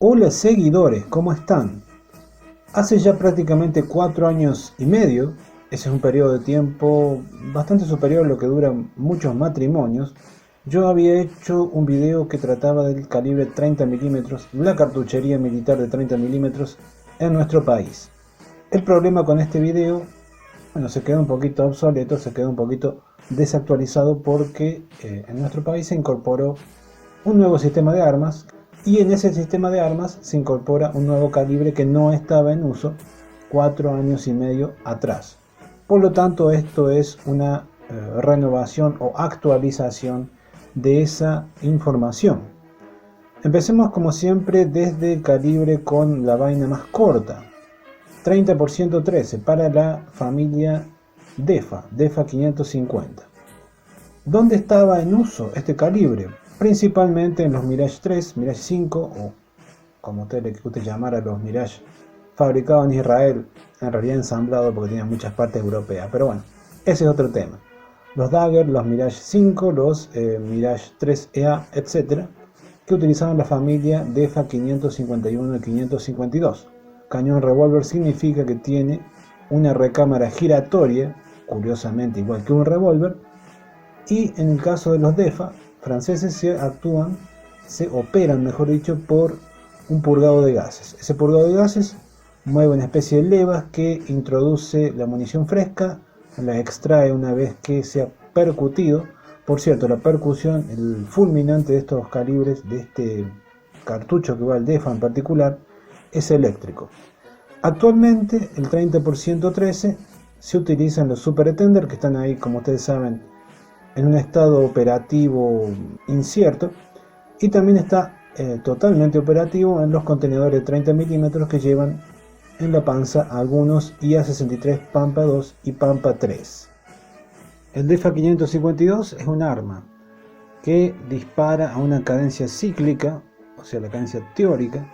Hola seguidores, ¿cómo están? Hace ya prácticamente 4 años y medio, ese es un periodo de tiempo bastante superior a lo que duran muchos matrimonios, yo había hecho un video que trataba del calibre 30 milímetros, la cartuchería militar de 30 milímetros en nuestro país. El problema con este video, bueno, se quedó un poquito obsoleto, se quedó un poquito desactualizado porque en nuestro país se incorporó un nuevo sistema de armas y en ese sistema de armas se incorpora un nuevo calibre que no estaba en uso 4 años y medio atrás. Por lo tanto, esto es una renovación o actualización de esa información. Empecemos como siempre desde el calibre con la vaina más corta, 30 por 113 para la familia DEFA 550. ¿Dónde estaba en uso este calibre? Principalmente en los Mirage 3, Mirage 5 o como usted le guste llamar a los Mirage fabricados en Israel, en realidad ensamblados porque tenían muchas partes europeas, pero bueno, ese es otro tema. Los Dagger, los Mirage 5, los Mirage 3EA, etc., que utilizaban la familia DEFA 551 y 552. Cañón revólver significa que tiene una recámara giratoria, curiosamente igual que un revólver, y en el caso de los DEFA franceses se operan, mejor dicho, por un purgado de gases. Ese purgado de gases mueve una especie de levas que introduce la munición fresca, la extrae una vez que se ha percutido. Por cierto, la percusión, el fulminante de estos calibres, de este cartucho que va al DEFA en particular, es eléctrico. Actualmente el 30 por 113 se utiliza en los Super Extender, que están ahí, como ustedes saben, en un estado operativo incierto, y también está totalmente operativo en los contenedores de 30 milímetros que llevan en la panza algunos IA-63 Pampa 2 y Pampa 3. El DEFA 552 es un arma que dispara a una cadencia cíclica, o sea la cadencia teórica,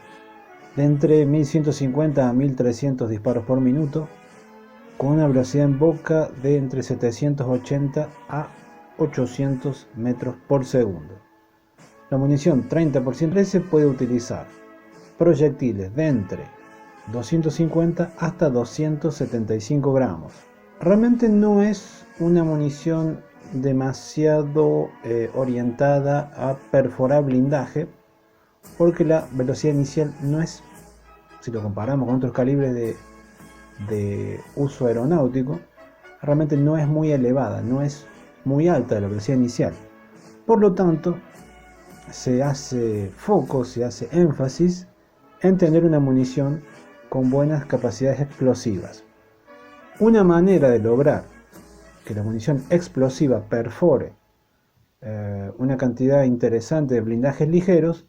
de entre 1150 a 1300 disparos por minuto, con una velocidad en boca de entre 780 a 800 metros por segundo. La munición 30 por 113 puede utilizar proyectiles de entre 250 hasta 275 gramos. Realmente no es una munición demasiado orientada a perforar blindaje, porque la velocidad inicial no es, si lo comparamos con otros calibres de uso aeronáutico, realmente no es muy elevada, no es muy alta la velocidad inicial. Por lo tanto, se hace foco, se hace énfasis en tener una munición con buenas capacidades explosivas. Una manera de lograr que la munición explosiva perfore una cantidad interesante de blindajes ligeros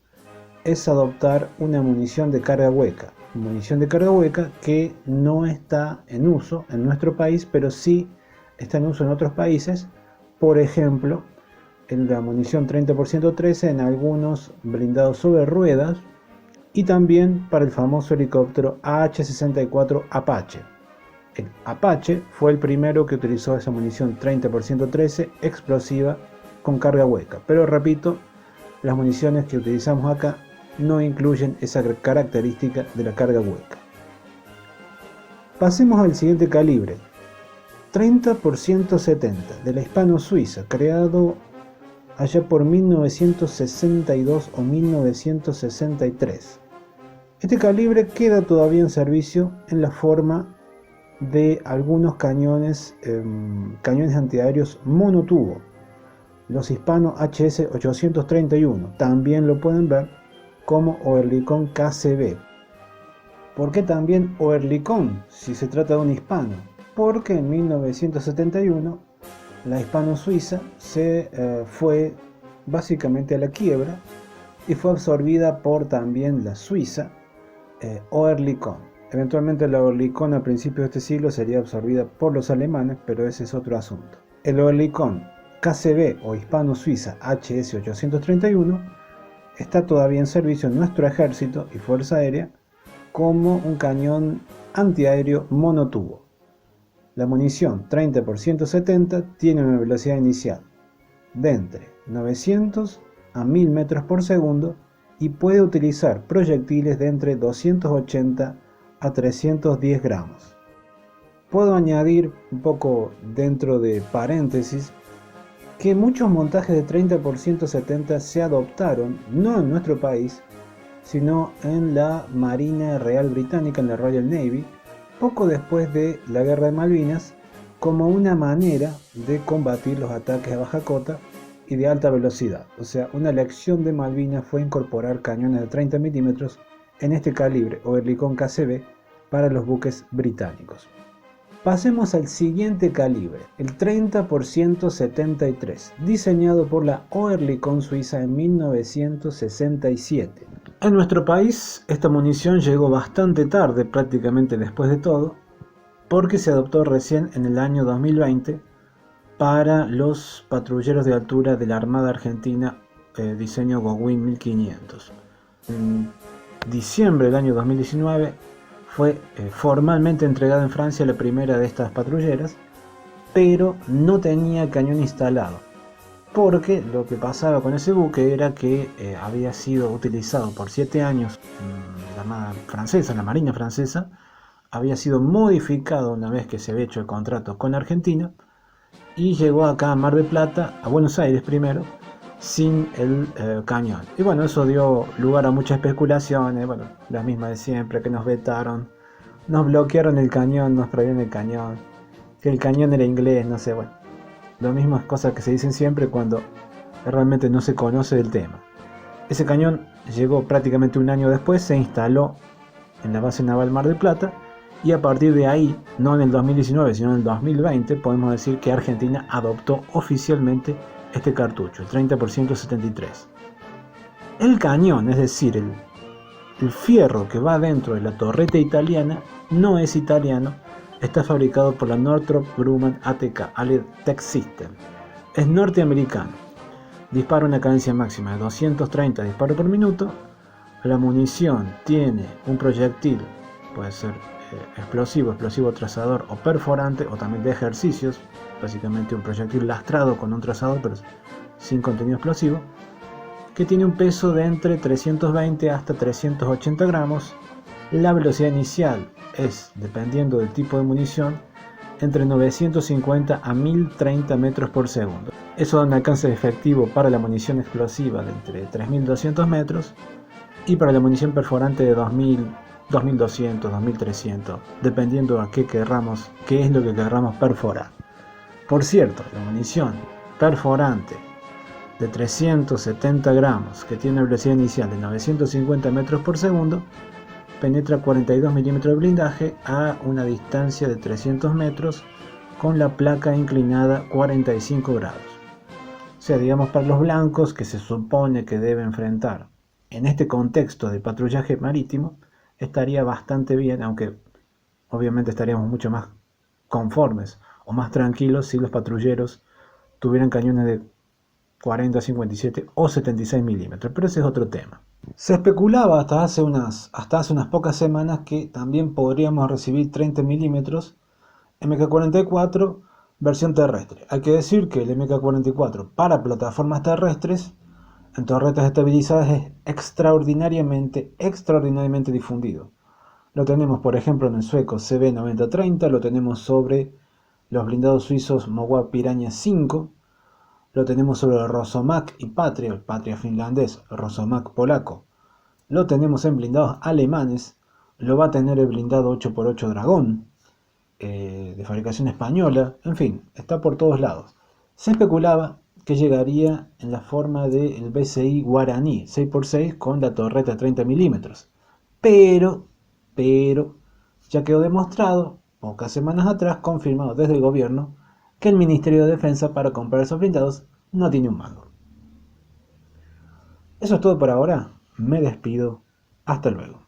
es adoptar una munición de carga hueca. Munición de carga hueca que no está en uso en nuestro país, pero sí está en uso en otros países. Por ejemplo, en la munición 30 por 113 en algunos blindados sobre ruedas, y también para el famoso helicóptero AH-64 Apache. El Apache fue el primero que utilizó esa munición 30 por 113 explosiva con carga hueca, pero repito, las municiones que utilizamos acá no incluyen esa característica de la carga hueca. Pasemos al siguiente calibre, 30 por 170 de la Hispano-Suiza, creado allá por 1962 o 1963. Este calibre queda todavía en servicio en la forma de algunos cañones antiaéreos monotubo, los Hispano HS-831, también lo pueden ver como Oerlikon KCB. ¿Por qué también Oerlikon si se trata de un hispano? Porque en 1971 la Hispano-Suiza se fue básicamente a la quiebra y fue absorbida por también la Suiza Oerlikon. Eventualmente la Oerlikon a principios de este siglo sería absorbida por los alemanes, pero ese es otro asunto. El Oerlikon KCB o Hispano-Suiza HS-831 está todavía en servicio en nuestro ejército y fuerza aérea como un cañón antiaéreo monotubo. La munición 30 por 170 tiene una velocidad inicial de entre 900 a 1000 metros por segundo y puede utilizar proyectiles de entre 280 a 310 gramos. Puedo añadir un poco dentro de paréntesis que muchos montajes de 30 por 170 se adoptaron no en nuestro país, sino en la Marina Real Británica, en la Royal Navy, poco después de la Guerra de Malvinas, como una manera de combatir los ataques a baja cota y de alta velocidad. O sea, una lección de Malvinas fue incorporar cañones de 30 milímetros en este calibre o Oerlikon KCB para los buques británicos. Pasemos al siguiente calibre, el 30 por 173, diseñado por la Oerlikon suiza en 1967. En nuestro país, esta munición llegó bastante tarde, prácticamente después de todo, porque se adoptó recién en el año 2020 para los patrulleros de altura de la Armada Argentina, diseño Gowin 1500. En diciembre del año 2019 fue formalmente entregada en Francia la primera de estas patrulleras, pero no tenía cañón instalado, porque lo que pasaba con ese buque era que había sido utilizado por 7 años en la Armada francesa, en la Marina francesa, había sido modificado una vez que se había hecho el contrato con Argentina, y llegó acá a Mar del Plata, a Buenos Aires primero, sin el cañón. Y bueno, eso dio lugar a muchas especulaciones, bueno, las mismas de siempre, que nos vetaron, nos bloquearon el cañón, nos prohibieron el cañón, que el cañón era inglés, no sé, bueno. Las mismas cosas que se dicen siempre cuando realmente no se conoce del tema. Ese cañón llegó prácticamente un año después, se instaló en la base naval Mar del Plata, y a partir de ahí, no en el 2019, sino en el 2020, podemos decir que Argentina adoptó oficialmente este cartucho, el 30 por 173. El cañón, es decir, el fierro que va dentro de la torreta italiana, no es italiano, está fabricado por la Northrop Grumman ATK, Allied Tech System. Es norteamericano. Dispara una cadencia máxima de 230 disparos por minuto. La munición tiene un proyectil, puede ser explosivo trazador o perforante, o también de ejercicios, básicamente un proyectil lastrado con un trazador pero sin contenido explosivo, que tiene un peso de entre 320 hasta 380 gramos. La velocidad inicial es, dependiendo del tipo de munición, entre 950 a 1030 metros por segundo. Eso da un alcance efectivo para la munición explosiva de entre 3200 metros y para la munición perforante de 2000, 2200, 2300, dependiendo a qué es lo que querramos perforar. Por cierto, la munición perforante de 370 gramos, que tiene una velocidad inicial de 950 metros por segundo, penetra 42 milímetros de blindaje a una distancia de 300 metros con la placa inclinada 45 grados. O sea, digamos, para los blancos que se supone que debe enfrentar en este contexto de patrullaje marítimo, estaría bastante bien, aunque obviamente estaríamos mucho más conformes o más tranquilos si los patrulleros tuvieran cañones de 40, 57 o 76 milímetros, pero ese es otro tema. Se especulaba hasta hace unas pocas semanas que también podríamos recibir 30 milímetros MK-44 versión terrestre. Hay que decir que el MK-44 para plataformas terrestres en torretas estabilizadas es extraordinariamente difundido. Lo tenemos, por ejemplo, en el sueco CB9030, lo tenemos sobre los blindados suizos Mowa Piranha 5, lo tenemos sobre el Rosomak y Patria, el Patria finlandés, el Rosomak polaco, lo tenemos en blindados alemanes, lo va a tener el blindado 8x8 Dragón, de fabricación española, en fin, está por todos lados. Se especulaba que llegaría en la forma del BCI Guaraní 6x6 con la torreta 30 milímetros, pero ya quedó demostrado pocas semanas atrás, confirmado desde el gobierno, que el Ministerio de Defensa para comprar esos blindados no tiene un mango. Eso es todo por ahora, me despido, hasta luego.